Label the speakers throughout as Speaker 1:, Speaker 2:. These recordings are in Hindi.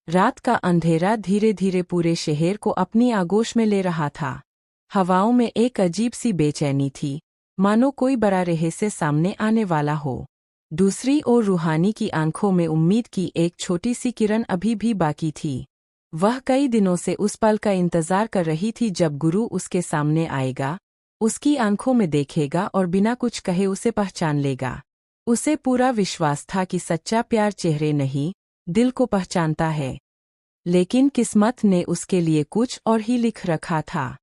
Speaker 1: रात का अंधेरा धीरे धीरे पूरे शहर को अपनी आगोश में ले रहा था। हवाओं में एक अजीब सी बेचैनी थी, मानो कोई बड़ा रहस्य सामने आने वाला हो। दूसरी ओर रूहानी की आंखों में उम्मीद की एक छोटी सी किरण अभी भी बाकी थी। वह कई दिनों से उस पल का इंतजार कर रही थी जब गुरु उसके सामने आएगा, उसकी आंखों में देखेगा और बिना कुछ कहे उसे पहचान लेगा। उसे पूरा विश्वास था कि सच्चा प्यार चेहरे नहीं, दिल को पहचानता है। लेकिन किस्मत ने उसके लिए कुछ और ही लिख रखा था।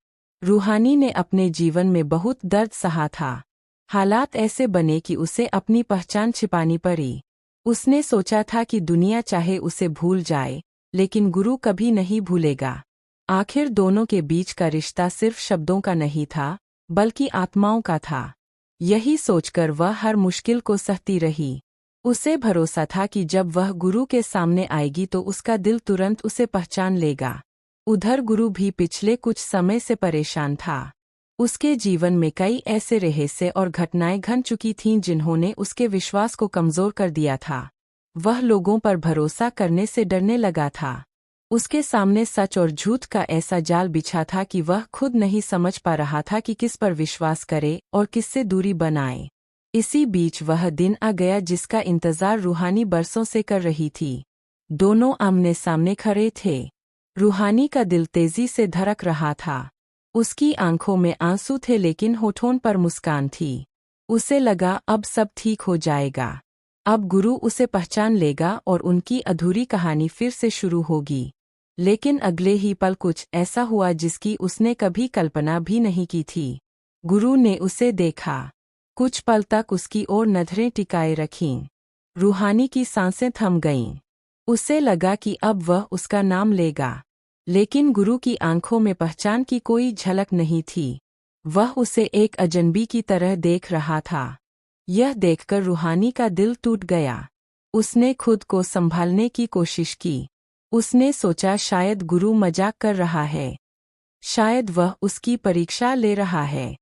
Speaker 1: रूहानी ने अपने जीवन में बहुत दर्द सहा था। हालात ऐसे बने कि उसे अपनी पहचान छिपानी पड़ी। उसने सोचा था कि दुनिया चाहे उसे भूल जाए, लेकिन गुरु कभी नहीं भूलेगा। आखिर दोनों के बीच का रिश्ता सिर्फ शब्दों का नहीं था, बल्कि आत्माओं का था। यही सोचकर वह हर मुश्किल को सहती रही। उसे भरोसा था कि जब वह गुरु के सामने आएगी तो उसका दिल तुरंत उसे पहचान लेगा। उधर गुरु भी पिछले कुछ समय से परेशान था। उसके जीवन में कई ऐसे रहस्य और घटनाएं घन चुकी थीं जिन्होंने उसके विश्वास को कमजोर कर दिया था। वह लोगों पर भरोसा करने से डरने लगा था। उसके सामने सच और झूठ का ऐसा जाल बिछा था कि वह खुद नहीं समझ पा रहा था कि किस पर विश्वास करे और किससे दूरी बनाए। इसी बीच वह दिन आ गया जिसका इंतजार रूहानी बरसों से कर रही थी। दोनों आमने सामने खड़े थे। रूहानी का दिल तेजी से धड़क रहा था। उसकी आंखों में आंसू थे लेकिन होठों पर मुस्कान थी। उसे लगा अब सब ठीक हो जाएगा। अब गुरु उसे पहचान लेगा और उनकी अधूरी कहानी फिर से शुरू होगी। लेकिन अगले ही पल कुछ ऐसा हुआ जिसकी उसने कभी कल्पना भी नहीं की थी। गुरु ने उसे देखा। कुछ पल तक उसकी ओर नजरें टिकाए रखीं। रूहानी की सांसें थम गईं। उसे लगा कि अब वह उसका नाम लेगा, लेकिन गुरु की आंखों में पहचान की कोई झलक नहीं थी। वह उसे एक अजनबी की तरह देख रहा था। यह देखकर रूहानी का दिल टूट गया। उसने खुद को संभालने की कोशिश की। उसने सोचा शायद गुरु मजाक कर रहा है, शायद वह उसकी परीक्षा ले रहा है।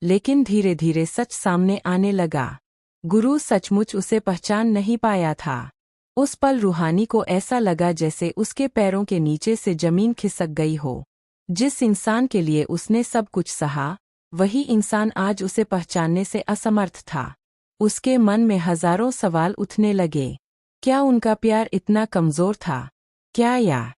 Speaker 1: लेकिन धीरे धीरे सच सामने आने लगा। गुरु सचमुच उसे पहचान नहीं पाया था। उस पल रूहानी को ऐसा लगा जैसे उसके पैरों के नीचे से जमीन खिसक गई हो। जिस इंसान के लिए उसने सब कुछ सहा, वही इंसान आज उसे पहचानने से असमर्थ था। उसके मन में हजारों सवाल उठने लगे। क्या उनका प्यार इतना कमजोर था? क्या या